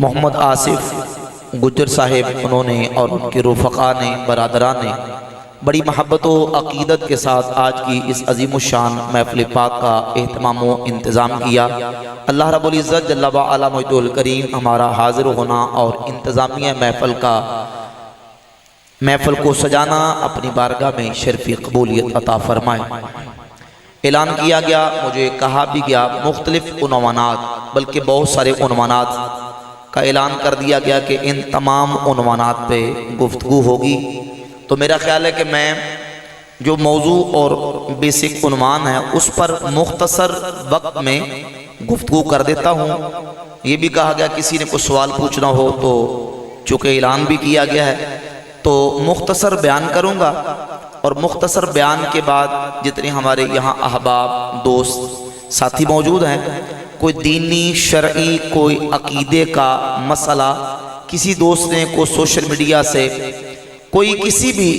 محمد آصف گجر صاحب انہوں نے اور ان کے رفقا نے برادران نے بڑی محبت و عقیدت کے ساتھ آج کی اس عظیم الشان محفل پاک کا اہتمام و انتظام کیا۔ اللہ رب العزت جل وعلا مجد الکریم ہمارا حاضر ہونا اور انتظامیہ محفل کو سجانا اپنی بارگاہ میں شرفی قبولیت عطا فرمائے۔ اعلان کیا گیا، مجھے کہا بھی گیا مختلف عنوانات بلکہ بہت سارے عنوانات کا اعلان کر دیا گیا کہ ان تمام عنوانات پہ گفتگو ہوگی، تو میرا خیال ہے کہ میں جو موضوع اور بیسک عنوان ہے اس پر مختصر وقت میں گفتگو کر دیتا ہوں۔ یہ بھی کہا گیا کسی نے کوئی سوال پوچھنا ہو تو چونکہ اعلان بھی کیا گیا ہے تو مختصر بیان کروں گا، اور مختصر بیان کے بعد جتنے ہمارے یہاں احباب دوست ساتھی موجود ہیں، کوئی دینی شرعی کوئی عقیدے کا مسئلہ کسی دوست نے کوئی سوشل میڈیا سے کوئی کسی بھی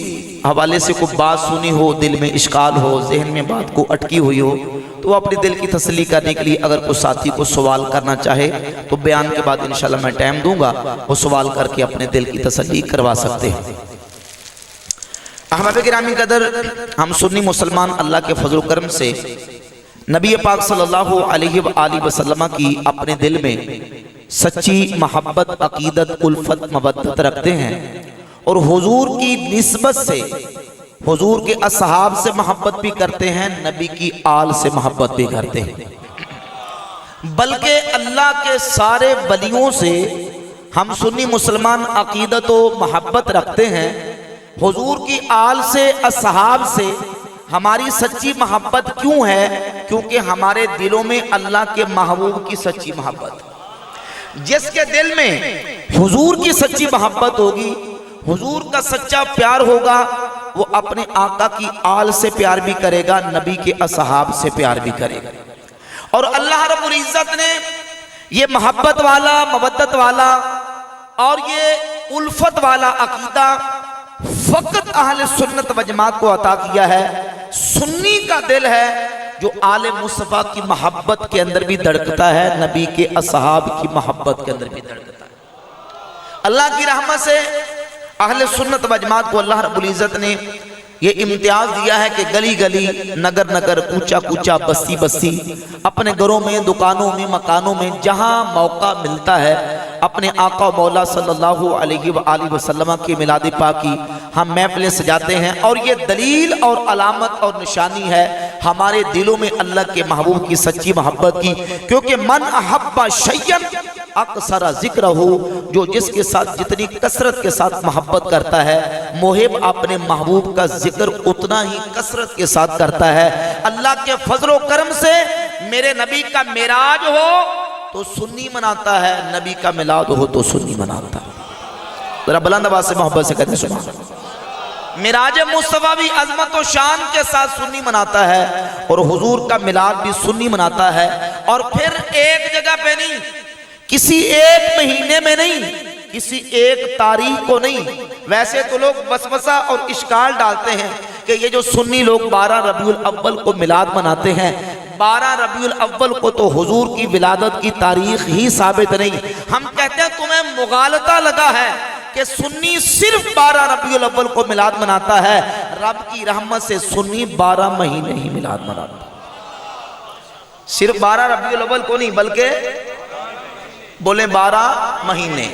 حوالے سے کوئی بات سنی ہو، دل میں اشکال ہو، ذہن میں بات کو اٹکی ہوئی ہو، تو وہ اپنے دل کی تسلی کرنے کے لیے اگر کوئی ساتھی کو سوال کرنا چاہے تو بیان کے بعد انشاءاللہ میں ٹائم دوں گا، وہ سوال کر کے اپنے دل کی تسلی کروا سکتے ہیں۔ احباب گرامی قدر، ہم سنی مسلمان اللہ کے فضل و کرم سے نبی پاک صلی اللہ علیہ وآلہ وسلم کی اپنے دل میں سچی محبت، عقیدت، الفت، مودت رکھتے ہیں، اور حضور کی نسبت سے حضور کے اصحاب سے محبت بھی کرتے ہیں، نبی کی آل سے محبت بھی کرتے ہیں، بلکہ اللہ کے سارے ولیوں سے ہم سنی مسلمان عقیدت و محبت رکھتے ہیں۔ حضور کی آل سے، اصحاب سے ہماری سچی محبت کیوں ہے؟ کیونکہ ہمارے دلوں میں اللہ کے محبوب کی سچی محبت، جس کے دل میں حضور کی سچی محبت ہوگی، حضور کا سچا پیار ہوگا، وہ اپنے آقا کی آل سے پیار بھی کرے گا، نبی کے اصحاب سے پیار بھی کرے گا۔ اور اللہ رب العزت نے یہ محبت والا، مودت والا اور یہ الفت والا عقیدہ فقط اہل سنت و جماعت کو عطا کیا ہے۔ سنی کا دل ہے جو آل مصطفیٰ کی محبت کے اندر بھی دھڑکتا ہے، نبی کے اصحاب کی محبت کے اندر بھی دھڑکتا ہے۔ اللہ کی رحمت سے اہل سنت و جماعت کو اللہ رب العزت نے یہ امتیاز دیا ہے کہ گلی گلی، نگر نگر، کوچہ کوچہ، بستی بستی، اپنے گھروں میں، دکانوں میں، مکانوں میں جہاں موقع ملتا ہے، اپنے آقا و مولا صلی اللہ علیہ وآلہ وسلم کی میلاد پاک کی ہم محفلیں سجاتے ہیں، اور یہ دلیل اور علامت اور نشانی ہے ہمارے دلوں میں اللہ کے محبوب کی سچی محبت کی، کیونکہ من احب شیئن اکثر ذکرہ، جو جس کے ساتھ جتنی کثرت کے ساتھ محبت کرتا ہے، محب اپنے محبوب کا ذکر اتنا ہی کثرت کے ساتھ کرتا ہے۔ اللہ کے فضل و کرم سے میرے نبی کا معراج ہو تو سنی مناتا ہے، نبی کا میلاد ہو تو سنی مناتا ہے۔ ذرا بلند آواز سے محبت سے کہتے ہیں سبحان اللہ۔ معراج مصطفیٰ بھی عظمت و شان کے ساتھ سنی مناتا ہے، اور حضور کا میلاد بھی سنی مناتا ہے، اور پھر ایک جگہ پہ نہیں، کسی ایک مہینے میں نہیں، کسی ایک تاریخ کو نہیں۔ ویسے تو لوگ وسوسہ اور اشکال ڈالتے ہیں کہ یہ جو سنی لوگ 12 ربیع الاول کو میلاد مناتے ہیں، 12 ربیع الاول کو تو حضور کی ولادت کی تاریخ ہی ثابت نہیں۔ ہم کہتے ہیں تمہیں مغالطہ لگا ہے کہ سنی صرف 12 ربیع الاول کو میلاد مناتا ہے، رب کی رحمت سے سنی 12 مہینے ہی میلاد مناتا ہے، صرف 12 ربیع الاول کو نہیں بلکہ بولیں 12 مہینے۔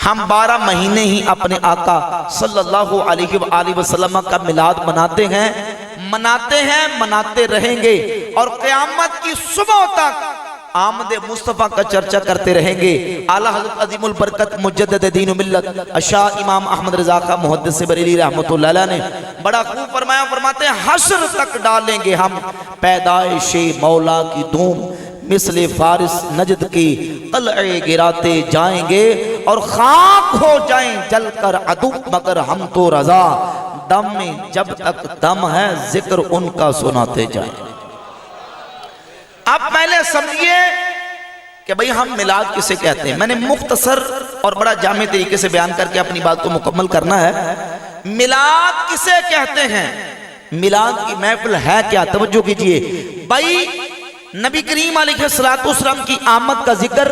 ہم 12 مہینے ہی اپنے آقا صلی اللہ علیہ وآلہ وسلم کا میلاد مناتے ہیں، مناتے رہیں گے، اور قیامت کی صبح تک آمد مصطفیٰ کا چرچہ کرتے رہیں گے۔ اعلیٰ حضرت عظیم البرکت مجدد دین و ملت شاہ امام احمد رضا خان محدث بریلوی رحمۃ اللہ علیہ نے بڑا خوب فرمایا، فرماتے ہیں حشر تک ڈالیں گے ہم پیدائش مولا کی دھوم، مثل فارس نجد کی قلعے گراتے جائیں گے، اور خاک ہو جائیں جل کر عدو مگر ہم تو رضا، دم میں جب تک دم ہے ذکر ان کا سناتے جائیں۔ اب پہلے سمجھئے کہ بھئی ہم میلاد کسے کہتے ہیں۔ میں نے مختصر اور بڑا جامع طریقے سے بیان کر کے اپنی بات کو مکمل کرنا ہے۔ میلاد کسے کہتے ہیں؟ میلاد کی محفل ہے کیا؟ توجہ کیجئے بھئی، نبی کریم علیہ السلام کی آمد کا ذکر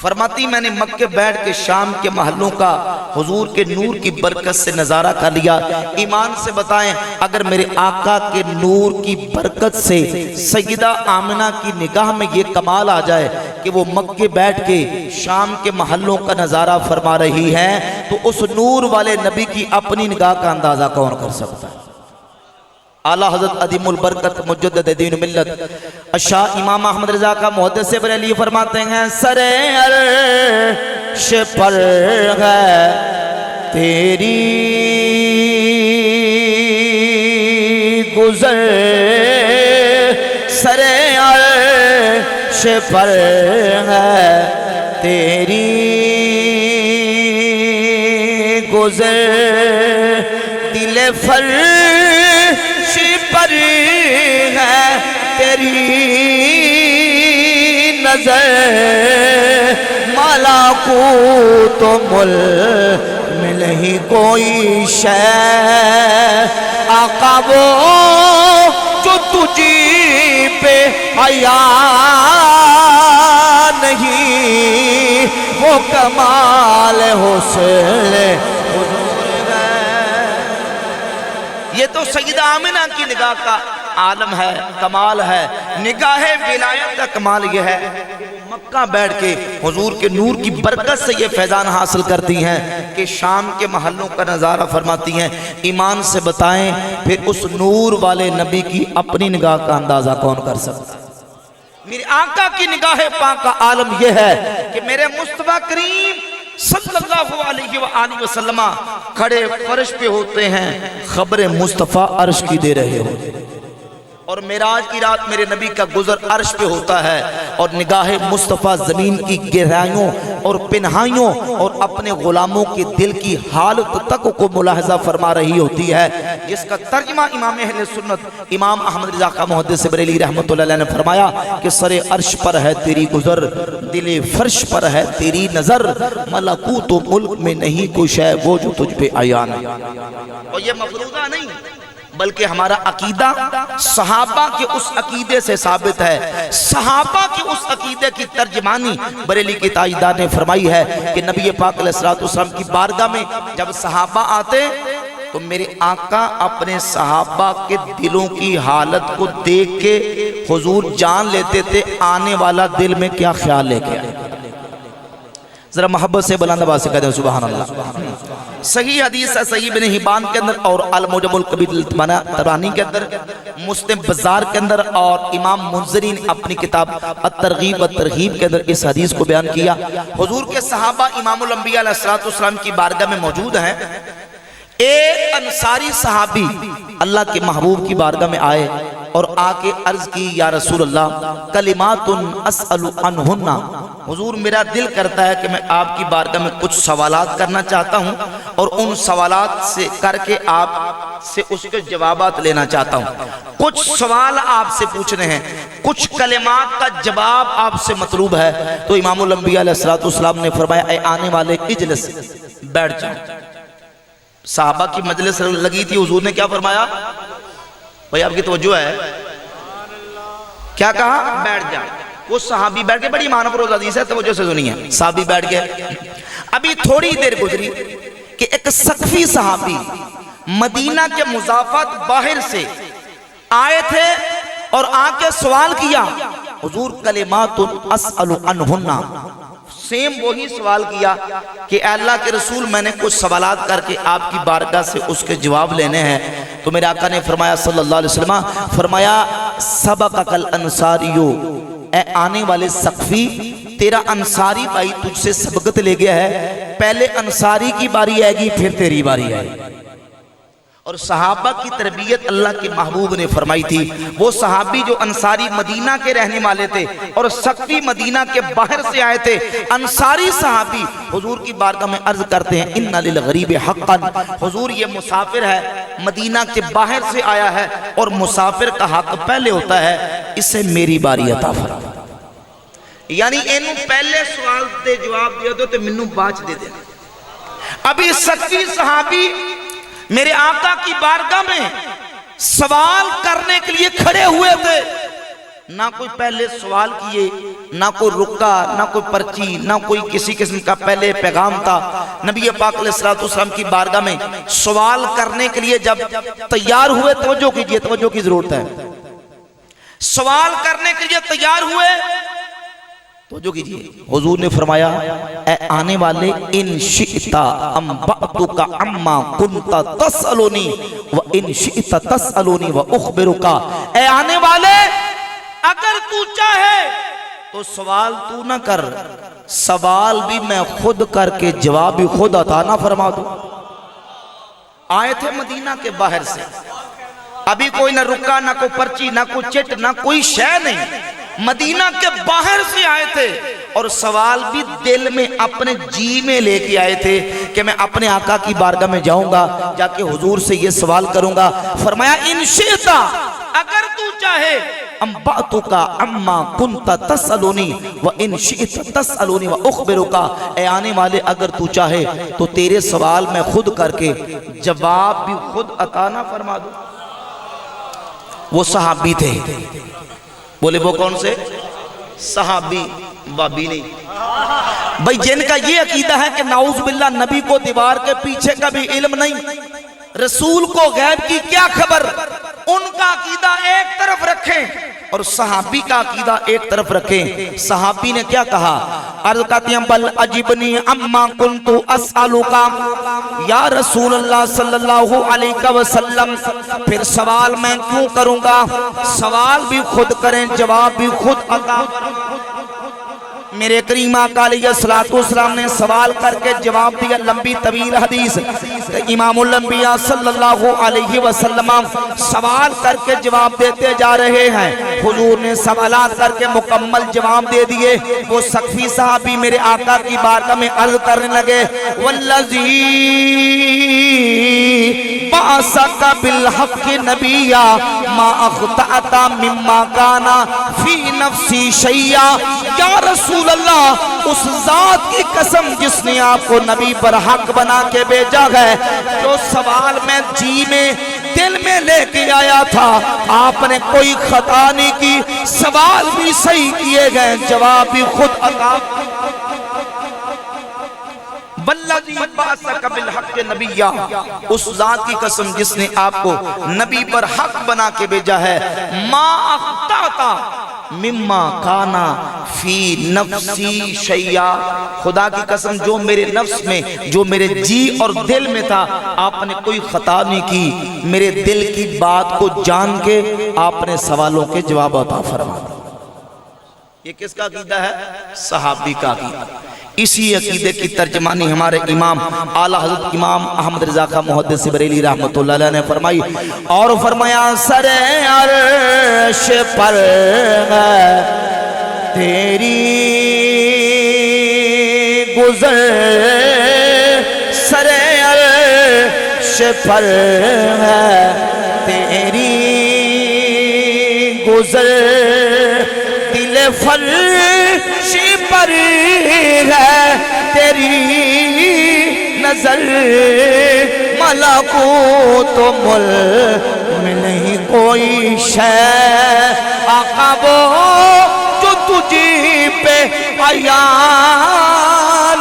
فرماتی میں نے مکے بیٹھ کے شام کے محلوں کا حضور کے نور کی برکت سے نظارہ کر لیا۔ ایمان سے بتائیں اگر میرے آقا کے نور کی برکت سے سیدہ آمنہ کی نگاہ میں یہ کمال آ جائے کہ وہ مکے بیٹھ کے شام کے محلوں کا نظارہ فرما رہی ہیں، تو اس نور والے نبی کی اپنی نگاہ کا اندازہ کون کر سکتا ہے؟ اعلیٰ حضرت عظیم البرکت مجدد دین ملت شاہ امام احمد رضا کا محدث بریلوی فرماتے ہیں سر عرش پر ہے تیری گزر، سر عرش پر ہے تیری گزر، دل فرش پر ہے تیری نظر، ملکوت ملک میں نہیں کوئی شے، آقا وہ جو تجھی پہ حیا نہیں، وہ کمال حسن یہ تو سیدہ آمنہ کی نگاہ کا عالم ہے، کمال ہے۔ نگاہ ولایت کا کمال یہ ہے کہ مکہ بیٹھ کے حضور کے نور کی برکت سے یہ فیضان حاصل کرتی ہیں کہ شام کے محلوں کا نظارہ فرماتی ہیں۔ ایمان سے بتائیں پھر اس نور والے نبی کی اپنی نگاہ کا اندازہ کون کر سکتا ہے؟ میرے آقا کی نگاہ پاک کا عالم یہ ہے کہ میرے مصطفیٰ کریم صلی اللہ علیہ وآلہ وسلم کھڑے فرش پہ ہوتے ہیں، خبر مصطفیٰ عرش کی دے رہے ہوتے ہیں، اور معراج کی رات میرے نبی کا گزر عرش پہ ہوتا ہے، اور نگاہ مصطفیٰ زمین کی گہرائیوں اور پنہائیوں اور اپنے غلاموں کے دل کی حالت تک کو ملاحظہ فرما رہی ہوتی ہے، جس کا ترجمہ امام اہل سنت امام احمد رضا کا محدث بریلوی رحمۃ اللہ علیہ نے فرمایا کہ سر عرش پر ہے تیری گزر، دل فرش پر ہے تیری نظر، ملکوت و ملک میں نہیں کوئی شے وہ جو تجھ پہ عیان ہے۔ اور یہ مفروضہ نہیں بلکہ ہمارا عقیدہ صحابہ کے اس عقیدے سے ثابت ہے۔ صحابہ کے اس عقیدے کی ترجمانی بریلی کی تاجدار نے فرمائی ہے کہ نبی پاک علیہ السلام کی بارگاہ میں جب صحابہ آتے تو میرے آقا اپنے صحابہ کے دلوں کی حالت کو دیکھ کے حضور جان لیتے تھے آنے والا دل میں کیا خیال لے کے آئے۔ ذرا محبت سے بلند آواز سے کہتے ہیں سبحان اللہ۔ صحیح حدیث ہے صحیح ابن حبان کے اندر اور المعجم الکبیر طبرانی کے اندر، مسلم بازار کے اندر، اور امام منذری نے اپنی کتاب الترغیب والترہیب کے اندر اس حدیث کو بیان کیا۔ حضور کے صحابہ امام الانبیاء علیہ السلام کی بارگاہ میں موجود ہیں۔ ایک انصاری صحابی اللہ کے محبوب کی بارگاہ میں آئے اور آ کے عرض کی یا رسول اللہ کلمات اسأل عنہن، حضور میرا دل کرتا ہے کہ میں آپ کی بارگاہ میں کچھ سوالات کرنا چاہتا ہوں اور ان سوالات سے کر کے آپ سے اس کے جوابات لینا چاہتا ہوں، کچھ سوال آپ سے پوچھنے ہیں، کچھ کلمات کا جواب آپ سے مطلوب ہے۔ تو امام الانبیاء علیہ السلام نے فرمایا اے آنے والے اجلس، بیٹھ جاؤ۔ صحابہ کی مجلس لگی تھی، حضور نے کیا فرمایا؟ بھئی آپ کی توجہ ہے، کیا کہا؟ بیٹھ جا۔ وہ صحابی بیٹھ کے، بڑی معنی پروز حدیث ہے، توجہ سے سنیے۔ صحابی بیٹھ گئے۔ ابھی تھوڑی دیر گزری کہ ایک سقفی صحابی مدینہ کے مضافات باہر سے آئے تھے اور آ کے سوال کیا حضور کلمات اسأل عنہن، سیم وہی سوال کیا کہ اے اللہ کے رسول میں نے کچھ سوالات کر کے آپ کی بارگاہ سے اس کے جواب لینے ہیں۔ تو میرے آقا نے فرمایا صلی اللہ علیہ وسلم، فرمایا سبقک الانصاریو، اے آنے والے سقفی تیرا انصاری بھائی تجھ سے سبقت لے گیا ہے، پہلے انصاری کی باری آئے گی پھر تیری باری آئے گی۔ اور صحابہ کی تربیت اللہ کے محبوب نے فرمائی تھی۔ وہ صحابی جو انصاری مدینہ کے رہنے والے تھے اور سقفی مدینہ کے باہر سے آئے تھے، انصاری صحابی حضور کی بارگاہ میں عرض کرتے ہیں ان للغریب حقا، حضور یہ مسافر ہے، مدینہ کے باہر سے آیا ہے اور مسافر کا حق پہلے ہوتا ہے، اسے میری باری عطا فرما۔ یعنی اینو پہلے سوال دے جواب دیا دو تو منو باچ دے دے۔ ابھی سقفی صحابی میرے آقا کی بارگاہ میں سوال کرنے کے لیے کھڑے ہوئے تھے، نہ کوئی پہلے سوال کیے، نہ کوئی رکا، نہ کوئی پرچی، نہ کوئی کسی قسم کا پہلے پیغام تھا۔ نبی پاک علیہ السلام کی بارگاہ میں سوال کرنے کے لیے جب تیار ہوئے، توجہ کیجئے، توجہ کی ضرورت ہے، سوال کرنے کے لیے تیار ہوئے، توجہ کیجئے، حضور نے فرمایا اے آنے والے ان شئتا انبأتک عما کنت تسألونی و ان شئت تسألونی و اخبرکا، اے آنے والے اگر تو چاہے تو سوال تو نہ کر، سوال بھی میں خود کر کے جواب بھی خود عطا نہ فرما دوں۔ آئے تھے مدینہ کے باہر سے، ابھی کوئی نہ رکا، نہ کوئی پرچی، نہ کوئی چٹ، نہ کوئی شے نہیں، مدینہ کے باہر سے آئے تھے، اور سوال بھی دل میں اپنے جی میں لے کے آئے تھے کہ میں اپنے آقا کی بارگاہ میں جاؤں گا، جا کے حضور سے یہ سوال کروں گا۔ فرمایا ان شئتا، اگر تو چاہے، انبأتک عما کنت تسألونی و ان شئت تسألونی و اخبرک، اے آنے والے اگر تو چاہے تو تیرے سوال میں خود کر کے جواب بھی خود عطا نہ فرما دوں۔ وہ صحابی تھے، بولے وہ کون سے؟ صحابی، بابی نہیں بھئی، جن کا یہ عقیدہ ہے کہ نعوذ باللہ نبی کو دیوار کے پیچھے کا بھی علم نہیں، رسول کو غیب کی کیا خبر، ان کا عقیدہ ایک طرف رکھیں اور صحابی کا عقیدہ ایک طرف رکھیں۔ صحابی نے کیا کہا؟ عرض کرتے ہیں بل عجبنی اما کنت اسألوکا، یا رسول اللہ صلی اللہ علیہ وسلم پھر سوال میں کیوں کروں گا، سوال بھی خود کریں جواب بھی خود عطا۔ میرے کریم آقا علیہ السلام نے سوال کر کے جواب دیا، لمبی طویل حدیث، امام الانبیاء صلی اللہ علیہ وسلم سوال کر کے جواب دیتے جا رہے ہیں، حضور نے سوالات کر کے مکمل جواب دے دیے۔ وہ سقفی صحابی میرے آقا کی بارگاہ میں عرض کرنے لگے والذی بعثک بالحق نبیا ما اخطأت مما کانا فی نفسی شیئا، یا رسول اللہ اس ذات کی قسم جس نے آپ کو نبی پر حق بنا کے بھیجا ہے، جو سوال میں جی میں دل میں لے کے آیا تھا آپ نے کوئی خطا نہیں کی، سوال بھی صحیح کیے گئے جواب بھی خود عطا۔ والذی بعثک بالحق نبیا، اس ذات کی قسم جس نے آپ کو نبی پر حق بنا کے بھیجا ہے، ما اخطأتا مما کانا فی نفسی شیئا، خدا کی قسم جو میرے نفس میں، جو میرے جی اور دل میں تھا آپ نے کوئی خطا نہیں کی، میرے دل کی بات کو جان کے آپ نے سوالوں کے جواب عطا فرما۔ یہ کس کا عقیدہ ہے؟ صحابی کا عقیدہ۔ اسی عقیدے کی ترجمانی ہمارے امام اعلیٰ حضرت امام احمد رضا خاں محدث بریلی رحمۃ اللہ علیہ نے فرمائی، اور فرمایا سر عرش پر ہے تیری گزر، سر عرش پر ہے تیری گزر، دل فرش پر ہے تیری نظر، ملکوت ملک میں نہیں کوئی شے، آقا وہ جو تجھی پہ آیا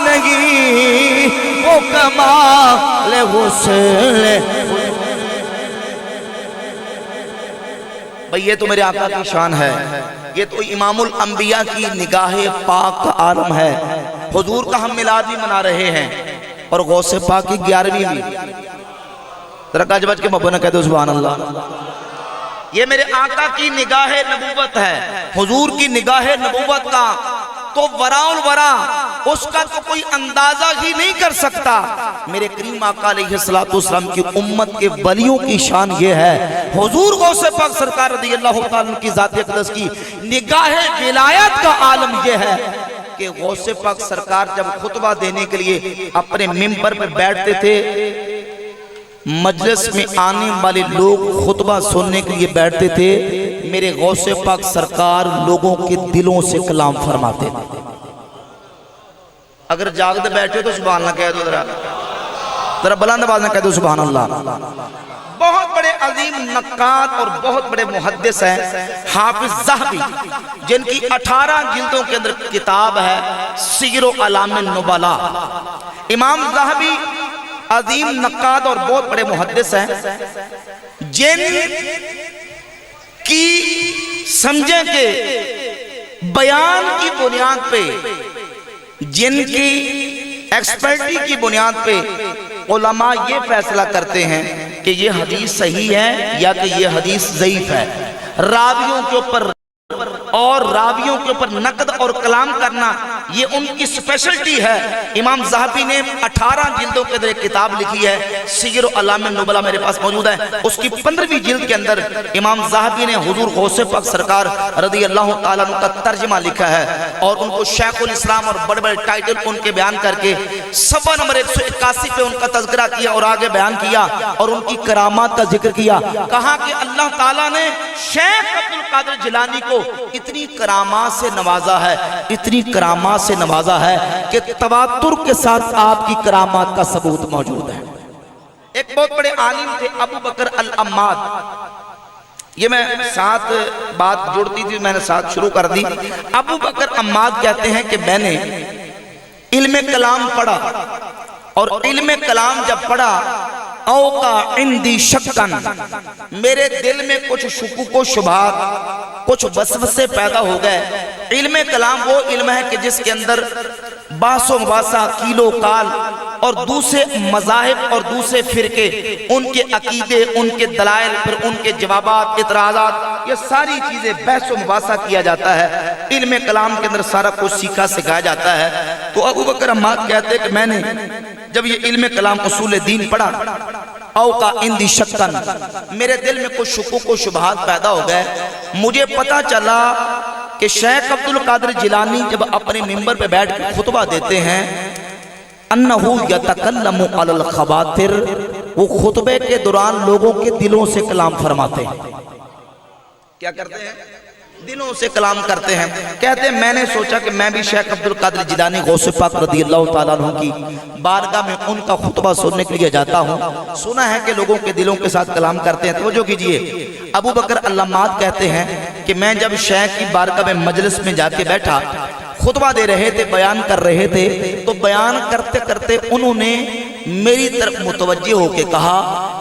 نہیں، وہ کمال حسن۔ بھئی یہ تو میرے آقا کی شان ہے، یہ تو امام الانبیاء کی نگاہ پاک کا عالم ہے۔ حضور کا ہم میلاد بھی منا رہے ہیں اور غوث پاک کی 11ویں بھی، ذرا گج بج کے محبت کہہ دو سبحان اللہ۔ یہ میرے آقا کی نگاہ نبوت ہے، حضور کی نگاہ نبوت کا تو وراء الورا اس کا تو کوئی اندازہ ہی نہیں کر سکتا۔ میرے کریم آقا علیہ السلام کی امت کے ولیوں کی شان یہ ہے، حضور غوث پاک سرکار رضی اللہ تعالیٰ کی ذات اقدس کی نگاہ ولایت کا عالم یہ ہے کہ غوث پاک سرکار جب خطبہ دینے کے لیے اپنے منبر پہ بیٹھتے تھے، مجلس میں آنے والے لوگ خطبہ سننے کے لیے بیٹھتے تھے، میرے غوث پاک سرکار لوگوں کے دلوں سے کلام فرماتے تھے۔ اگر جاگتے بیٹھے تو سبحان اللہ کہہ دو، ذرا بلند آواز میں کہہ دو سبحان اللہ۔ بہت بڑے عظیم نقاد اور بہت بڑے محدث ہیں حافظ ذہبی، جن کی 18 جلدوں کے اندر کتاب ہے سیر اعلام النبلاء۔ امام ذہبی عظیم نقاد اور بہت بڑے محدث ہیں، جن کی سمجھیں کہ بیان کی بنیاد پہ، جن کی ایکسپرٹی کی بنیاد پہ علماء یہ فیصلہ کرتے ہیں کہ یہ حدیث صحیح ہے یا کہ یہ حدیث ضعیف ہے۔ راویوں کے اوپر اور راویوں کے اوپر نقد اور کلام کرنا یہ ان کی سپیشلٹی ہے۔ امام ذہبی نے 18 جلدوں کے اندر ایک کتاب لکھی ہے سیر اعلام النبلاء، میرے پاس موجود ہے۔ اس کی 15ویں جلد کے اندر امام ذہبی نے حضور غوث پاک سرکار رضی اللہ تعالیٰ عنہ کا ترجمہ لکھا ہے، اور ان کو شیخ الاسلام اور بڑے بڑے ٹائٹل ان کے بیان کر کے صفحہ نمبر 181 پہ ان کا تذکرہ کیا اور آگے بیان کیا اور ان کی کرامات کا ذکر کیا۔ کہا کہ اللہ تعالیٰ نے شیخ عبد القادر جیلانی کو اتنی کرامات سے نوازا ہے، اتنی کرامات سے نوازا ہے کہ تواتر کے ساتھ آپ کی کرامات کا ثبوت موجود ہے۔ ایک بہت بڑے عالم تھے ابو بکر العماد، یہ میں ساتھ بات جڑتی تھی، میں نے ساتھ شروع کر دی۔ ابو بکر عماد کہتے ہیں کہ میں نے علم کلام پڑھا، اور علم کلام جب پڑھا اوقع عندی شکن، میرے دل میں کچھ شکوک و شبہات، کچھ وسوسے پیدا ہو گئے۔ علم کلام وہ علم ہے کہ جس کے اندر بحث و مباحثہ، کیل و کال، اور دوسرے مذاہب اور دوسرے فرقے، ان کے عقیدے، ان کے دلائل، پھر ان کے جوابات، اعتراضات، یہ ساری چیزیں بحث و مباحثہ کیا جاتا ہے۔ علم کلام کے اندر سارا کچھ سیکھا سکھایا جاتا ہے۔ تو ابو بکر عماد کہتے ہیں کہ میں نے جب یہ علم کلام اصول دین پڑھا، اوقع عندی شکن، میرے دل میں کچھ شکوک و شبہات پیدا ہو گئے۔ مجھے پتا چلا کہ شیخ عبد القادر جیلانی جب اپنے منبر پہ بیٹھ کے خطبہ دیتے ہیں، انہو یتکلم علی الخواطر، وہ خطبے کے دوران لوگوں کے دلوں سے کلام فرماتے ہیں۔ کیا کرتے ہیں؟ دلوں سے کلام کرتے ہیں۔ کہتے ہیں میں نے سوچا کہ میں بھی شیخ عبد القادر جیلانی غوث پاک رضی اللہ تعالیٰ عنہ کی بارگاہ میں ان کا خطبہ سننے کے لیے جاتا ہوں۔ سنا ہے کہ لوگوں کے دلوں کے ساتھ کلام کرتے ہیں۔ توجہ کیجئے، ابو بکر العماد کہتے ہیں کہ میں جب شیخ کی بارگاہ میں مجلس میں جا کے بیٹھا، خطبہ دے رہے تھے، بیان کر رہے تھے، تو بیان کرتے کرتے انہوں نے میری طرف متوجہ ہو کے کہا،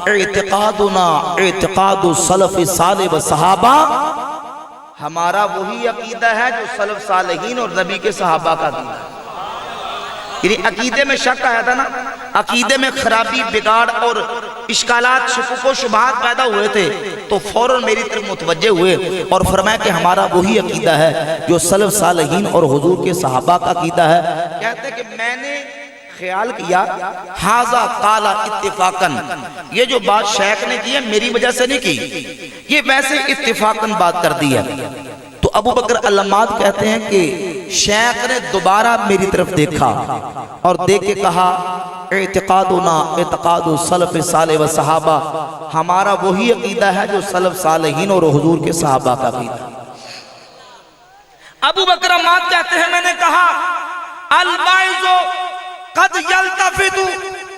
اعتقادنا اعتقاد السلف صالح و صحابہ، ہمارا وہی عقیدہ ہے جو سلف صالحین اور نبی کے صحابہ کا عقیدہ ہے۔ یعنی عقیدے میں شک آیا تھا نا، عقیدے میں خرابی، بگاڑ اور اشکالات، شکوک و شبہات پیدا ہوئے تھے، تو فوراً میری طرف متوجہ ہوئے اور فرمایا کہ ہمارا وہی عقیدہ ہے جو سلف صالحین اور حضور کے صحابہ کا عقیدہ ہے۔ کہتے ہیں کہ میں نے خیال کیا حاذا قال اتفاقاً، یہ جو بات شیخ نے کی ہے میری وجہ سے نہیں کی، یہ ویسے اتفاقاً بات کر دی ہے۔ تو ابو بکر العماد کہتے ہیں کہ شیخ نے دوبارہ میری طرف دیکھا اور دیکھ کے کہا، اعتقادنا اعتقاد السلف صالح و صحابہ، ہمارا وہی عقیدہ ہے جو سلف صالحین اور حضور کے صحابہ کا عقیدہ۔ ابو بکر العماد کہتے ہیں میں نے کہا، البائز قد یلتفت،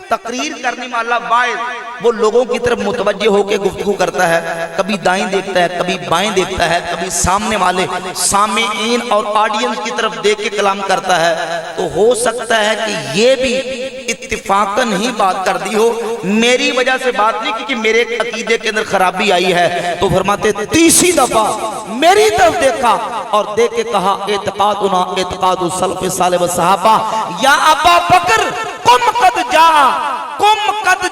تقریر کرنے والا باعث وہ لوگوں کی طرف متوجہ ہو کے گفتگو کرتا ہے، کبھی دائیں دیکھتا ہے، کبھی بائیں دیکھتا ہے، کبھی سامنے والے سامعین اور آڈینس کی طرف دیکھ کے کلام کرتا ہے۔ تو ہو سکتا ہے کہ یہ بھی اتفاقاً ہی بات کر دی ہو، میری وجہ سے بات نہیں کی کہ میرے عقیدے کے اندر خرابی آئی ہے۔ تو فرماتے تیسری دفعہ میری طرف دیکھا اور دیکھ کے کہا، اعتقادنا اعتقاد السلف صالح و صحابہ، یا ابا بکر قم قد جا، قم قد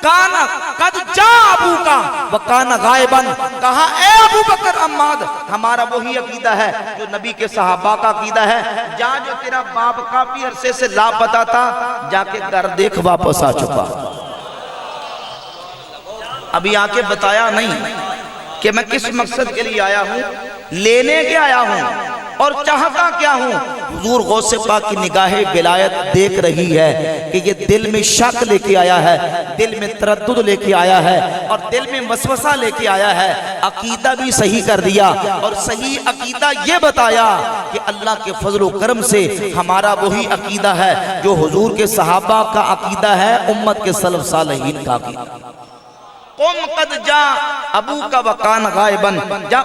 کانا قد جا ابو کا وکانا غائباً، کہا اے ابو بکر عماد، ہمارا وہی عقیدہ ہے جو نبی کے صحابہ کا عقیدہ ہے، جا جو تیرا باپ کافی عرصے سے لاپتہ تھا، جا کے گھر دیکھ واپس آ چکا۔ ابھی آ کے بتایا نہیں کہ میں کس مقصد کے لیے آیا ہوں، لینے کے آیا ہوں اور چاہتا کیا ہوں۔ حضور غوث پاک کی نگاہ ولایت دیکھ رہی ہے کہ یہ دل میں شک لے کے آیا ہے، دل میں تردد لے کے آیا ہے اور دل میں وسوسہ لے کے آیا ہے۔ عقیدہ بھی صحیح کر دیا اور صحیح عقیدہ یہ بتایا کہ اللہ کے فضل و کرم سے ہمارا وہی عقیدہ ہے جو حضور کے صحابہ کا عقیدہ ہے، امت کے سلف صالحین کا عقیدہ۔ قم قد جا ابو کا وکان غائبن، جا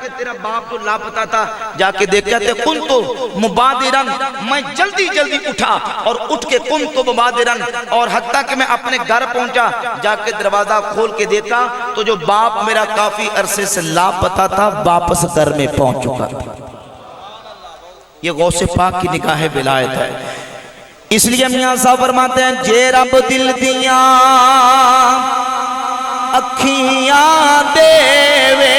کے تیرا باپ تو لاپتا تھا، جا کے دیکھ کہتے کن تو مبادرن، میں جلدی جلدی اٹھا اور اٹھ کے کن تو مبادرن، اور حتیٰ کہ میں اپنے گھر پہنچا، جا کے دروازہ کھول کے دیکھا تو جو باپ میرا کافی عرصے سے لاپتا تھا واپس گھر میں پہنچ چکا تھا۔ یہ غوث پاک کی نگاہ ولایت ہے۔ اس لیے میاں صاحب فرماتے ہیں جے رب دل دیاں اکھیاں دے وے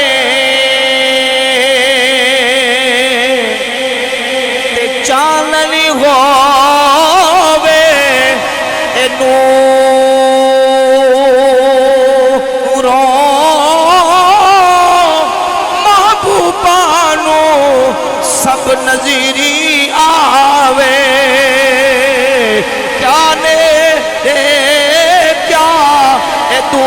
تے چاننی ہووے اے نوروں محبوبانو سب نظیری آوے، کیا نے کیا اے دوروں۔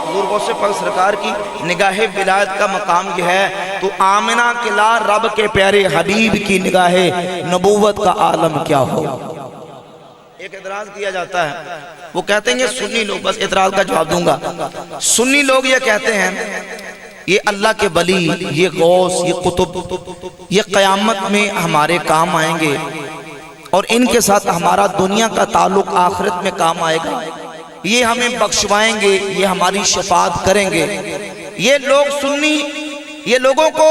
حضور غوث پاک سرکار کی نگاہ ولایت کا مقام یہ ہے، تو آمنہ کے لال رب کے پیارے حبیب کی نگاہ نبوت کا عالم کیا ہو۔ ایک اعتراض کیا جاتا ہے، وہ کہتے ہیں یہ سنی لوگ، بس اعتراض کا جواب دوں گا، سنی لوگ یہ کہتے ہیں یہ اللہ کے ولی، یہ غوث، یہ قطب، یہ قیامت میں ہمارے کام آئیں گے اور ان کے ساتھ ہمارا دنیا کا تعلق آخرت میں کام آئے گا، یہ ہمیں بخشوائیں گے، یہ ہماری شفاعت کریں گے۔ یہ لوگ سنی یہ لوگوں کو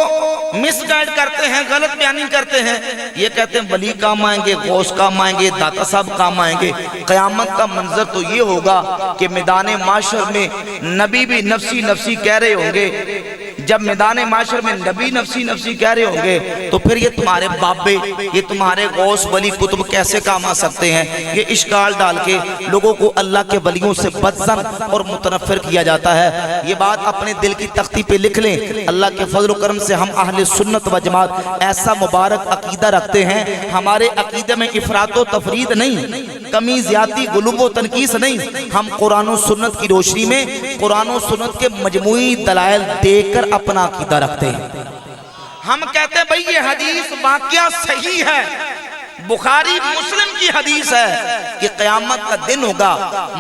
مس گائیڈ کرتے ہیں، غلط بیانی کرتے ہیں، یہ کہتے ہیں ولی کام آئیں گے، غوث کام آئیں گے، داتا صاحب کام آئیں گے۔ قیامت کا منظر تو یہ ہوگا کہ میدان معاشر میں نبی بھی نفسی نفسی کہہ رہے ہوں گے۔ جب میدان معاشر میں نبی نفسی نفسی کہہ رہے ہوں گے تو پھر یہ تمہارے بابے، یہ تمہارے غوث ولی قطب کیسے کام آ سکتے ہیں؟ یہ اشکال ڈال کے لوگوں کو اللہ کے ولیوں سے بدظن اور متنفر کیا جاتا ہے۔ یہ بات اپنے دل کی تختی پہ لکھ لیں، اللہ کے فضل و کرم سے ہم اہل سنت و جماعت ایسا مبارک عقیدہ رکھتے ہیں، ہمارے عقیدے میں افراط و تفرید نہیں، کمی زیادتی غلو و تنقیص نہیں، ہم قرآن و سنت کی روشنی میں قرآن و سنت کے مجموعی دلائل دیکھ کر اپنا عقیدہ رکھتے ہیں۔ ہم کہتے ہیں بھئی یہ حدیث واقعہ صحیح ہے، بخاری مسلم کی حدیث ہے کہ قیامت کا دن ہوگا،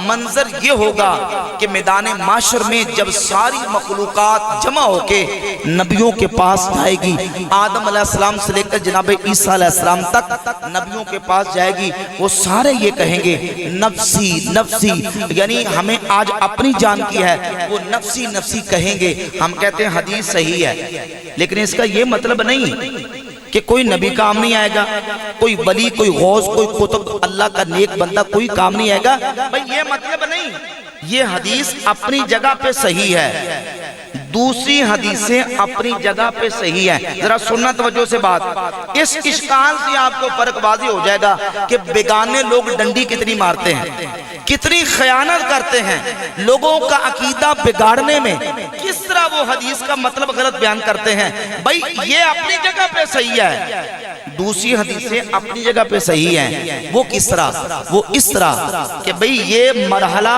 منظر یہ ہوگا کہ میدان معاشر میں جب ساری مخلوقات جمع ہو کے نبیوں کے پاس جائے گی، آدم علیہ السلام سے لے کر جناب عیسیٰ علیہ السلام تک نبیوں کے پاس جائے گی، وہ سارے یہ کہیں گے نفسی نفسی، یعنی ہمیں آج اپنی جان کی ہے، وہ نفسی نفسی کہیں گے۔ ہم کہتے ہیں حدیث صحیح ہے، لیکن اس کا یہ مطلب نہیں کہ کوئی نبی کام نہیں آئے گا، کوئی ولی، کوئی غوث، کوئی قطب، اللہ کا نیک بندہ کوئی کام نہیں آئے گا، بھئی یہ مطلب نہیں۔ یہ حدیث اپنی جگہ پہ صحیح ہے، دوسری حدیثیں اپنی جگہ پہ صحیح ہیں۔ ذرا سننا توجہ سے بات، اس اشکال سے آپ کو فرق واضح ہو جائے گا کہ بیگانے لوگ ڈنڈی کتنی مارتے ہیں، کتنی خیانت کرتے ہیں، لوگوں کا عقیدہ بگاڑنے میں کس طرح وہ حدیث کا مطلب غلط بیان کرتے ہیں۔ بھئی یہ اپنی جگہ پہ صحیح ہے، دوسری حدیثیں اپنی جگہ پہ صحیح ہیں۔ وہ کس طرح؟ وہ اس طرح کہ بھئی یہ مرحلہ،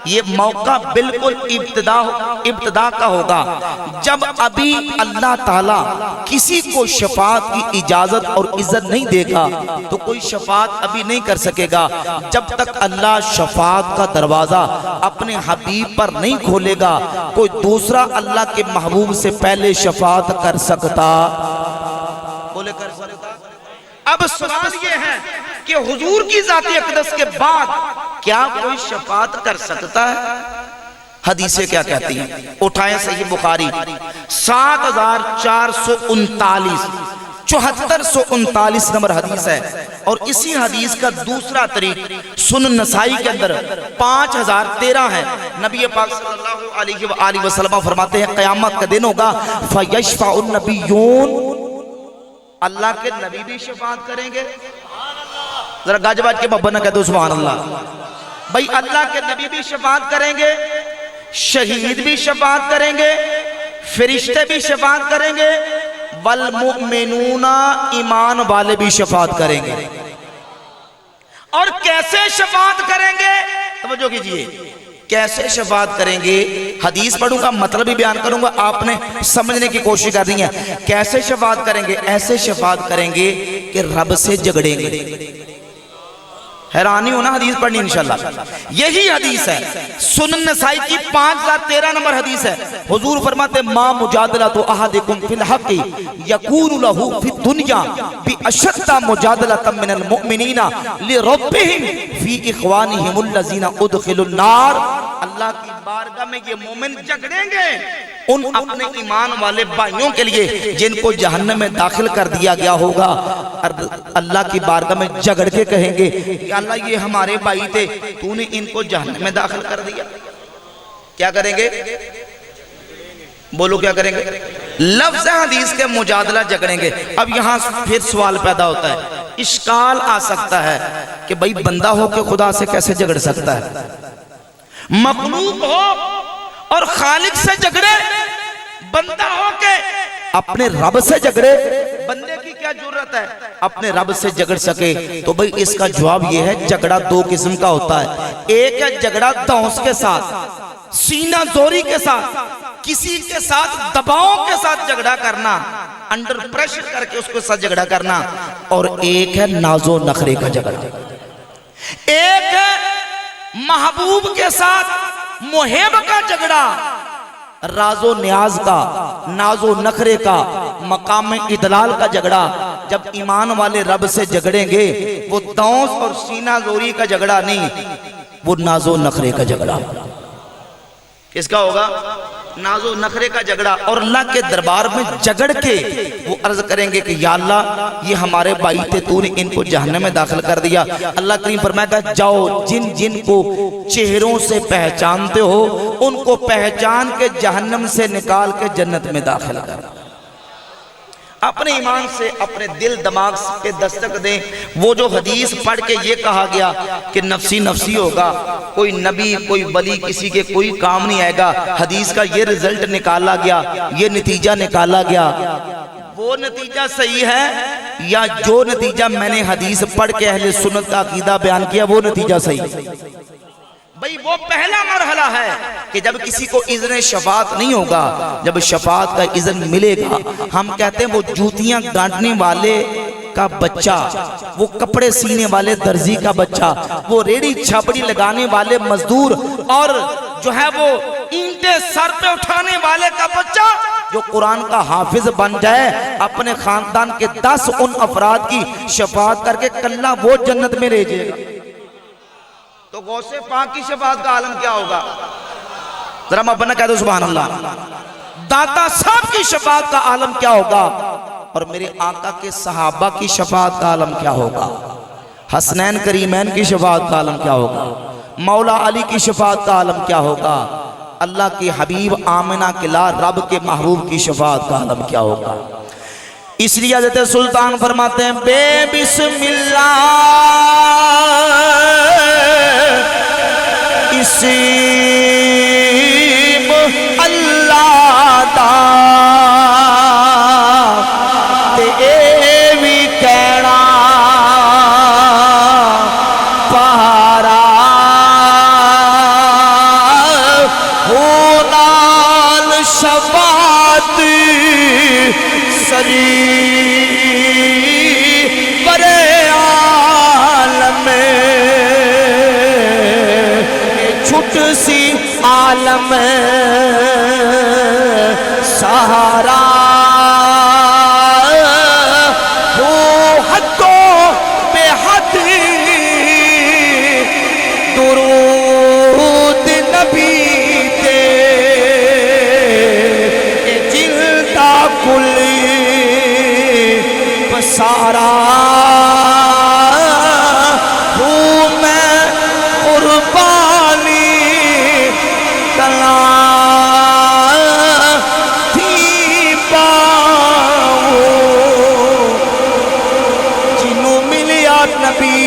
یہ موقع بالکل ابتدا کا ہوگا جب ابھی اللہ تعالیٰ کسی کو شفاعت کی اجازت اور عزت نہیں دے گا تو کوئی شفاعت ابھی نہیں کر سکے گا، جب تک اللہ شفاعت کا دروازہ اپنے حبیب پر نہیں کھولے گا کوئی دوسرا اللہ کے محبوب سے پہلے شفاعت کر سکتا۔ اب سوال یہ ہے کہ حضور کی ذات اقدس کے بعد کیا کوئی شفاعت کر سکتا ہے؟ حدیثیں کیا کہتی ہیں؟ اٹھائیں صحیح بخاری 7439 7439 نمبر حدیث ہے، اور اسی حدیث کا دوسرا طریق سنن نسائی کے اندر 5013 ہے۔ نبی پاک صلی اللہ علیہ وآلہ وسلم فرماتے ہیں قیامت کا دن ہوگا فَيَشْفَعُ النَّبِيُّونَ، اللہ کے نبی بھی شفاعت کریں گے۔ ذرا گاج باج کے محبت نہ کہتے ہو سبحان اللہ۔ بھئی اللہ کے نبی بھی شفاعت کریں گے، شہید بھی شفاعت کریں گے، فرشتے بھی شفاعت کریں گے، والمؤمنون ایمان والے بھی شفاعت کریں گے۔ اور کیسے شفاعت کریں گے؟ توجہ کیجئے، کیسے شفاعت کریں گے؟ حدیث پڑھوں گا، مطلب بھی بیان کروں گا، آپ نے سمجھنے کی کوشش کرنی ہے۔ کیسے شفاعت کریں گے؟ ایسے شفاعت کریں گے کہ رب سے جھگڑیں گے۔ حیرانی ہونا، حدیث پڑھنی انشاءاللہ۔ یہی حدیث ہے، سنن نسائی کی 5013 نمبر حدیث ہے۔ حضور فرماتے ما مجادلۃ احدکم فی الحق یکون لہ فی الدنیا باشد مجادلۃ من المؤمنین لربہم فی اخوانہم الذین ادخلوا النار۔ اللہ کی بارگاہ میں یہ مومن جھگڑیں گے ان اپنے ایمان والے بھائیوں کے لیے جن کو جہنم میں داخل کر دیا گیا ہوگا۔ اللہ کی بارگاہ میں جھگڑ کے کہیں گے کہ اللہ یہ ہمارے بھائی تھے، تو نے ان کو جہنم میں داخل کر دیا۔ کیا کریں گے؟ بولو کیا کریں گے؟ لفظ حدیث کے مجادلہ جھگڑیں گے۔ اب یہاں پھر سوال پیدا ہوتا ہے، اشکال آ سکتا ہے کہ بھئی بندہ ہو کے خدا سے کیسے جھگڑ سکتا ہے؟ مخلوق ہو اور خالق سے جھگڑے، بندہ ہو کے اپنے رب سے جھگڑے، بندے کی کیا ضرورت ہے اپنے رب سے جھگڑ سکے؟ تو بھئی اس کا جواب یہ ہے، جھگڑا دو قسم کا ہوتا ہے۔ ایک ہے جھگڑا دھونس کے ساتھ، سینہ زوری کے ساتھ، کسی کے ساتھ دباؤ کے ساتھ جھگڑا کرنا، انڈر پریشر کر کے اس کے ساتھ جھگڑا کرنا، اور ایک ہے ناز و نخرے کا جھگڑا۔ ایک ہے محبوب کے ساتھ محب کا جھگڑا، راز و نیاز کا، ناز و نخرے کا، مقام ادلال کا جھگڑا۔ جب ایمان والے رب سے جھگڑیں گے وہ دونس اور سینہ زوری کا جھگڑا نہیں، وہ ناز و نخرے کا جھگڑا۔ کس کا ہوگا؟ ناز و نخرے کا جھگڑا۔ اور اللہ کے دربار میں جھگڑ کے وہ عرض کریں گے کہ یا اللہ یہ ہمارے بھائی تھے، تو نے ان کو جہنم میں داخل کر دیا۔ اللہ کریم فرمائے گا جاؤ جن جن کو چہروں سے پہچانتے ہو ان کو پہچان کے جہنم سے نکال کے جنت میں داخل کر۔ اپنے ایمان سے اپنے دل دماغ پہ دستک دیں۔ وہ جو حدیث پڑھ کے یہ کہا گیا کہ نفسی نفسی ہوگا، کوئی نبی کوئی ولی کسی کے کوئی کام نہیں آئے گا، حدیث کا یہ رزلٹ نکالا گیا، یہ نتیجہ نکالا گیا، وہ نتیجہ صحیح ہے یا جو نتیجہ میں نے حدیث پڑھ کے اہل سنت کا عقیدہ بیان کیا وہ نتیجہ صحیح ہے؟ بھئی وہ پہلا مرحلہ ہے کہ جب کسی کو اذن شفاعت نہیں ہوگا، جب شفاعت کا اذن ملے گا، ہم کہتے ہیں وہ جوتیاں گانٹنے والے کا بچہ، وہ کپڑے سینے والے درزی کا بچہ، وہ ریڑی چھاپڑی لگانے والے مزدور، اور جو ہے وہ اینٹیں سر پہ اٹھانے والے کا بچہ جو قرآن کا حافظ بن جائے، اپنے خاندان کے 10 ان افراد کی شفاعت کر کے کلہ وہ جنت میں رہ جائے گا۔ تو غوث پاک کی شفاعت کا عالم کیا ہوگا؟ ذرا مبنہ کہہ دو سبحان اللہ۔ داتا صاحب کی شفاعت کا عالم کیا ہوگا؟ اور میرے آقا کے صحابہ کی شفاعت کا عالم کیا ہوگا؟ حسنین کریمین کی شفاعت کا عالم کیا ہوگا؟ مولا علی کی شفاعت کا عالم کیا ہوگا؟ اللہ کی حبیب آمنہ کے لا رب کے محبوب کی شفاعت کا عالم کیا ہوگا؟ اس لیے حضرت سلطان فرماتے ہیں بے بسم اللہ اسم اللہ دا تے اے وی کہنا پہارا ہو نال شفاعت سری برے عالم چھٹ سی عالم سہارا ہو حدوں بے حد درود نبی تے جلدہ کلی سارا ہوں میں قربانی کلا تھی پاؤں جنوں ملیا نبی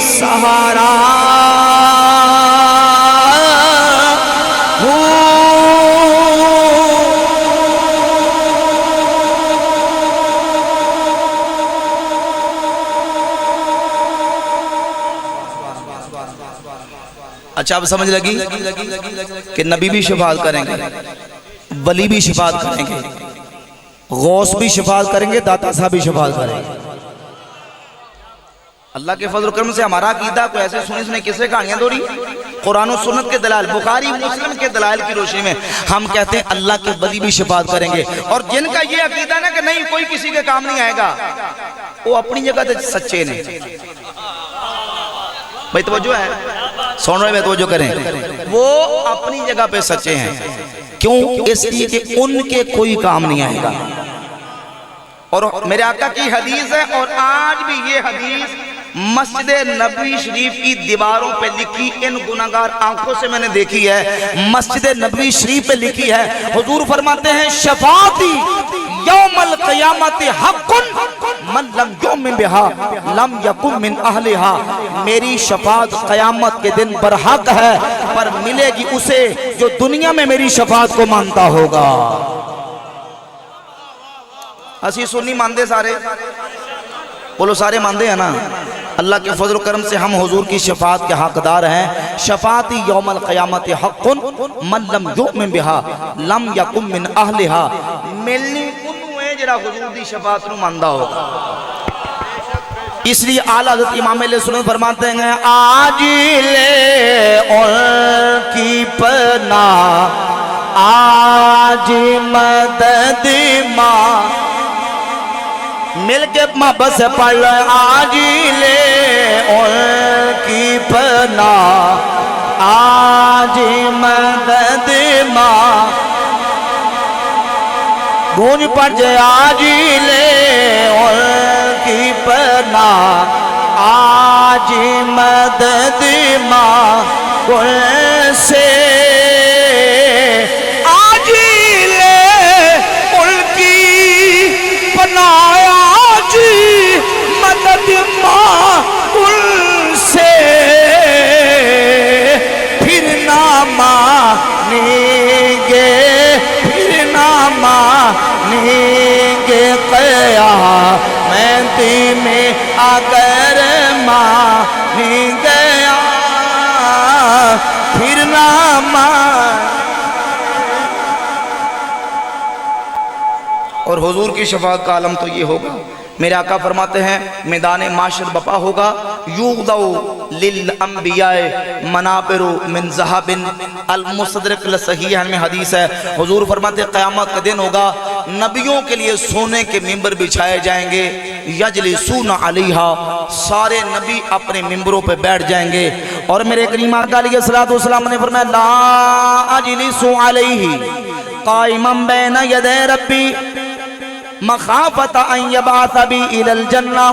سہارا اچھا اب سمجھ لگی کہ نبی بھی شفاعت کریں گے، ولی بھی شفاعت کریں گے، غوث بھی شفاعت کریں گے، داتا صاحب بھی شفاعت کریں گے۔ اللہ کے فضل و کرم سے ہمارا عقیدہ کوئی ایسے سنے کسے کہانیاں دوری، قرآن و سنت کے دلائل، بخاری مسلم کے دلائل کی روشنی میں ہم کہتے ہیں اللہ کے ولی بھی شفاعت کریں گے۔ اور جن کا یہ عقیدہ نا کہ نہیں کوئی کسی کے کام نہیں آئے گا، وہ اپنی جگہ تے سچے نے۔ بھائی توجہ ہے، سن رہے میں توجہ کریں، وہ اپنی جگہ پہ سچے ہیں۔ کیوں؟ اس لیے کہ ان کے کوئی کام نہیں آئے گا۔ اور میرے آقا کی حدیث ہے، اور آج بھی یہ حدیث مسجد نبوی شریف کی دیواروں پہ لکھی، ان گناہگار آنکھوں سے میں نے دیکھی ہے، مسجد نبوی شریف پہ لکھی ہے۔ حضور فرماتے ہیں شفاعتی یوم القیامت حق من لم یؤمن بها لم یکن من اہلها، میری شفاعت قیامت کے دن برحق ہے، پر ملے گی اسے جو دنیا میں میری شفاعت کو مانتا ہوگا۔ اسی سنی ماندے سارے، بولو سارے ماندے ہیں نا؟ اللہ کے فضل و کرم سے ہم حضور کی شفاعت کے حقدار ہیں۔ شفاعتی یوم القیامت حق من لم یؤمن بها لم یکن من اہلها، ملنی انہوں ہے جڑا حضور دی شفاعت نو ماندا ہوگا۔ اس لیے اعلیٰ حضرت امام علیہ السلام فرماتے ہیں آج لے ان کی پناہ، آج مدد ماں، مل کے محبت سے پڑھ لو آج لے ان کی پناہ، آج مدد ماں، گونج پڑھ جائے آج لے ان کی پناہ، آج مدد ماں کل سے، آج لے ان کی پناہ، آج مدد ماں کل سے، پھر نہ مانیں گے، پھر نہ مانیں گے قیامت میں اگر مانیں گیا، پھر نہ مان۔ اور حضور کی شفاعت کا عالم تو یہ ہوگا، میرے آقا فرماتے ہیں میدان معاشر بپا ہوگا، یوغدو للانبیاء منابر من ذہب، المستدرک لصحیح میں حدیث ہے۔ حضور فرماتے ہیں قیامت کا دن ہوگا، نبیوں کے لیے سونے کے ممبر بچھائے جائیں گے، یجلسون علیہا، سارے نبی اپنے ممبروں پہ بیٹھ جائیں گے۔ اور میرے کریم آقا علیہ السلام نے فرمایا لا اجلس علیہ قائما بین یدی ربی مخافت ان یبعث بی الی الجنہ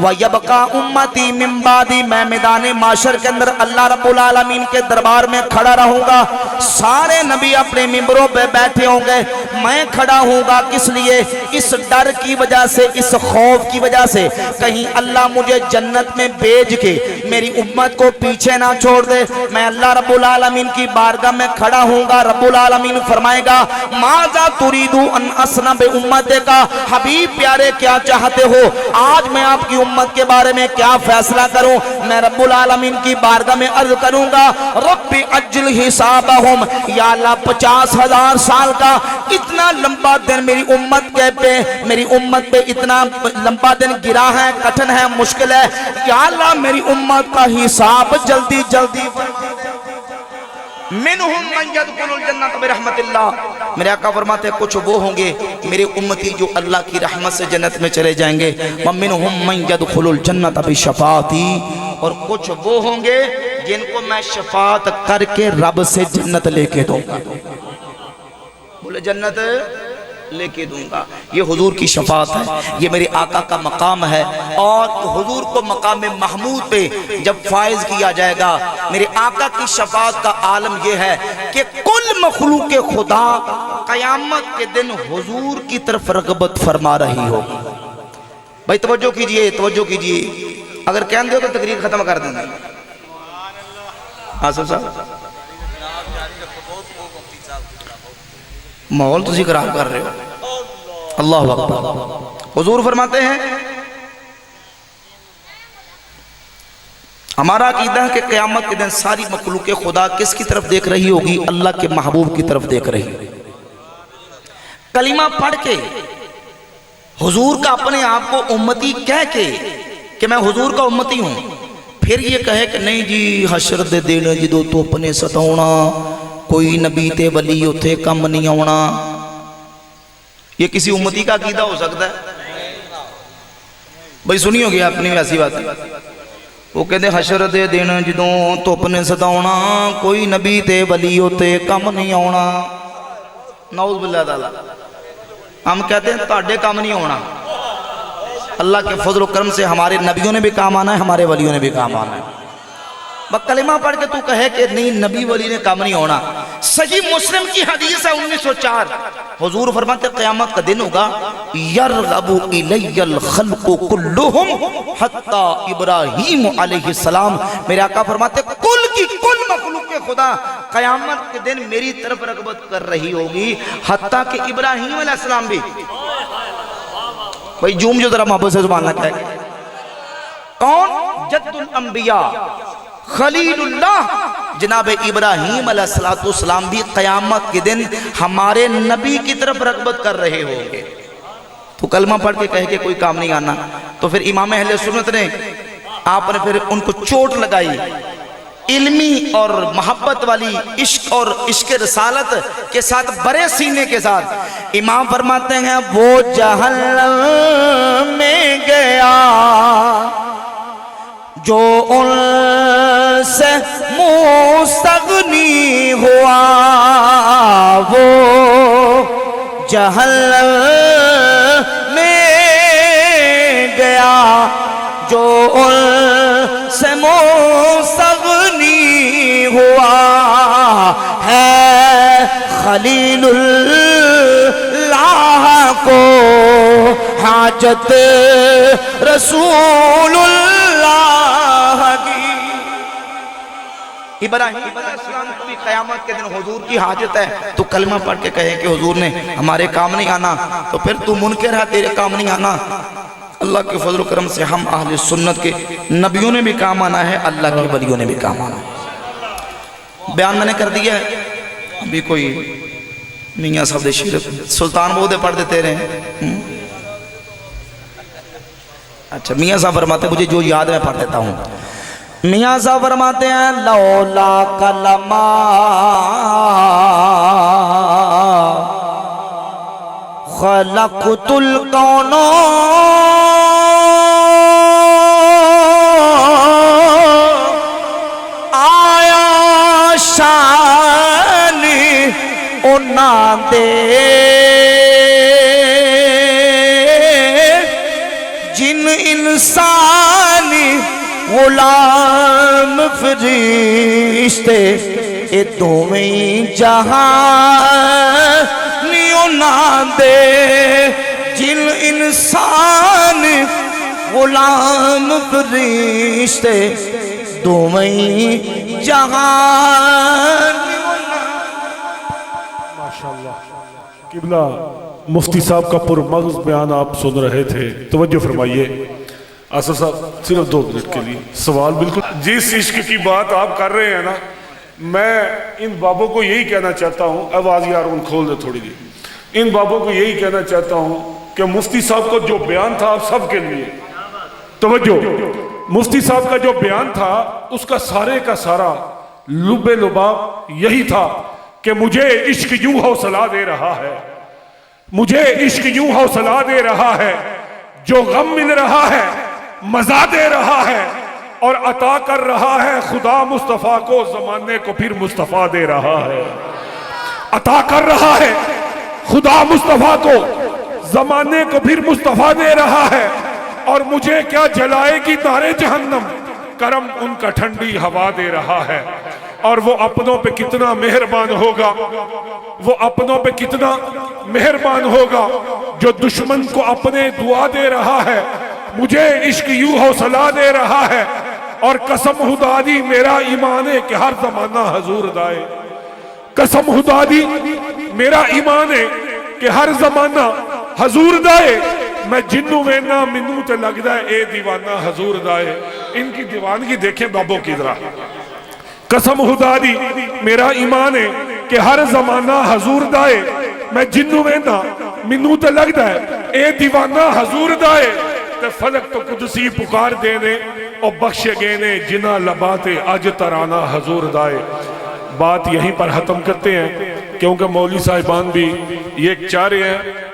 ویبقا امتی من بعدی، میں میدان معاشر کے اندر اللہ رب العالمین کے دربار میں کھڑا رہوں گا، سارے نبی اپنے ممبروں پہ بیٹھے ہوں گے، میں کھڑا ہوں گا کس لیے؟ اس ڈر کی وجہ سے، اس خوف کی وجہ سے کہیں اللہ مجھے جنت میں بھیج کے میری امت کو پیچھے نہ چھوڑ دے۔ میں اللہ رب العالمین کی بارگاہ میں کھڑا ہوں گا، رب العالمین فرمائے گا ماذا تريد ان اصنع بامتک، حبیب پیارے کیا چاہتے ہو، آج میں آپ کی امت کے بارے میں کیا فیصلہ کروں؟ میں رب العالمین کی بارگاہ میں عرض کروں گا رب اجل حسابہم، یا اللہ 50,000 سال کا اتنا لمبا دن میری امت پہ اتنا لمبا دن گرا ہے، کٹھن ہے، مشکل ہے، یا اللہ میری امت کا حساب جلدی جلدی منہم من یدخل الجنہ برحمت اللہ۔ میرے آقا فرماتے ہیں کچھ وہ ہوں گے میرے امتی جو اللہ کی رحمت سے جنت میں چلے جائیں گے، ومنہم من یدخل الجنہ بشفاعتی، اور کچھ وہ ہوں گے جن کو میں شفاعت کر کے رب سے جنت لے کے دوں گا، بولے جنت لے کے دوں گا۔ یہ حضور کی شفاعت ہے، یہ میرے آقا کا مقام ہے، اور حضور کو مقام محمود پہ جب فائز کیا جائے گا، میرے آقا کی شفاعت کا عالم یہ ہے کہ کل مخلوق خدا قیامت کے دن حضور کی طرف رغبت فرما رہی ہوگی۔ بھائی توجہ کیجئے، توجہ کیجئے، اگر کہن دے تو تقریر ختم کر دیں گے۔ آصف صاحب ماحول تسی خراب کر رہے ہو، اللہ اکبر۔ حضور فرماتے ہیں ہمارا عقیدہ ہے کہ قیامت کے دن ساری مخلوق خدا کس کی طرف دیکھ رہی ہوگی؟ اللہ کے محبوب کی طرف دیکھ رہی ہوگی۔ کلمہ پڑھ کے حضور کا اپنے آپ کو امتی کہہ کے کہ میں حضور کا امتی ہوں، پھر یہ کہے کہ نہیں جی حشر دے دن جدو تو اپنے ستاؤنا کوئی نبی تے ولی اتھے کم نہیں آنا، یہ کسی امتی کا عقیدہ ہو سکتا ہے؟ بھئی سنی ہوگی اپنی ایسی بات ہے، وہ کہتے حشر دے دن جدو تو اپنے ستاؤنا کوئی نبی تے ولی اتھے کم نہیں آنا۔ نعوذ باللہ تعالیٰ، ہم کہتے ہیں تاڑے کام نہیں ہونا، اللہ کے فضل و کرم سے ہمارے نبیوں نے بھی کام آنا ہے، ہمارے ولیوں نے بھی کام آنا ہے۔ بس کلمہ پڑھ کے تو کہے کہ نہیں نبی ولی نے کام نہیں ہونا۔ صحیح مسلم کی حدیث ہے 1904، حضور فرماتے قیامت کا دن ہوگا یرغب الی الخلق کلہم حتی ابراہیم علیہ السلام، میرے آقا فرماتے کل کی کل مخلوق خدا قیامت کے دن میری طرف رغبت کر رہی ہوگی، حتیٰ کہ ابراہیم علیہ السلام بھی۔ بھئی جوم جو ذرا محبت سے زبان نہ کہے، کون؟ جد الانبیاء خلیل اللہ جناب ابراہیم علیہ السلام بھی قیامت کے دن ہمارے نبی کی طرف رغبت کر رہے ہوں گے۔ تو کلمہ پڑھ کے کہے کہ کوئی کام نہیں آنا، تو پھر امام اہل سنت نے آپ نے پھر ان کو چوٹ لگائی علمی اور محبت والی عشق اور عشق رسالت کے ساتھ، برے سینے کے ساتھ۔ امام فرماتے ہیں وہ جہنم میں گیا جو ان سے مستغنی ہوا، وہ جہنم میں گیا جو ان سے مستغنی ہوا ہے، خلیل اللہ کو حاجت رسول اللہ کی۔ ابراہیم علیہ السلام کو بھی قیامت کے دن حضور کی حاجت ہے، تو کلمہ پڑھ کے کہے کہ حضور نے ہمارے کام نہیں آنا، تو پھر تو منکر ہے تیرے کام نہیں آنا۔ اللہ کے فضل و کرم سے ہم اہل سنت کے نبیوں نے بھی کام آنا ہے، اللہ کے ولیوں نے بھی کام آنا ہے۔ بیان میں نے کر دیا ہے، ابھی کوئی میاں صاحب دے شیر سلطان بہو دے پڑھ دیتے رہے۔ اچھا میاں صاحب فرماتے ہیں، مجھے جو یاد میں پڑھ دیتا ہوں۔ میاں صاحب فرماتے ہیں لولا کلمہ خلقت الکون آیا شان اُنہاں دے جن انسانی غلام فرشتے اے دوویں جہان نیونا دے، جن انسان غلام فرشتے دوویں جہان نیونا۔ ماشاءاللہ قبلہ مفتی صاحب کا پرمغز بیان آپ سن رہے تھے، توجہ فرمائیے۔ آصف صاحب صرف 2 منٹ کے لیے سوال بالکل جس عشق کی بات آپ کر رہے ہیں نا، میں ان بابوں کو یہی کہنا چاہتا ہوں، آواز یار ان کھول دے تھوڑی جی، ان بابوں کو یہی کہنا چاہتا ہوں کہ مفتی صاحب کو جو بیان تھا آپ سب کے لیے توجہ، مفتی صاحب کا جو بیان تھا اس کا سارے کا سارا لب لباب یہی تھا کہ مجھے عشق یوں حوصلہ دے رہا ہے، مجھے عشق یوں حوصلہ دے رہا ہے، جو غم مل رہا ہے مزہ دے رہا ہے، اور عطا کر رہا ہے خدا مصطفیٰ کو، زمانے کو پھر مصطفیٰ دے رہا ہے۔ عطا کر رہا ہے خدا مصطفیٰ کو، زمانے کو پھر مصطفیٰ دے رہا ہے، اور مجھے کیا جلائے گی نارے جہنم، کرم ان کا ٹھنڈی ہوا دے رہا ہے۔ اور وہ اپنوں پہ کتنا مہربان ہوگا، وہ اپنوں پہ کتنا مہربان ہوگا جو دشمن کو اپنے دعا دے رہا ہے، مجھے عشق یوں حوصلہ دے رہا ہے، اور قسم خدا دی میرا ایمان ہے کہ ہر زمانہ حضور دائے، قسم خدا دی میرا ایمان ہے کہ ہر زمانہ حضور دائے، میں جنوں وینا منوں تے لگدا ہے اے دیوانہ حضور دا ہے. ان کی دیوانگی دیکھیں بابوں کی ذرا. قسم خدا دی میرا ایمان ہے کہ ہر زمانہ حضور دا ہے. میں جنوں وینا منوں تے لگدا ہے اے دیوانہ حضور دا ہے. تے فلک تو قدسی پکار دینے اور بخشے گئے نے جنہ لباتے اج ترانہ حضور دا ہے. بات یہیں پر ختم کرتے ہیں کیونکہ مولوی صاحبان بھی یہ چاہ رہے ہیں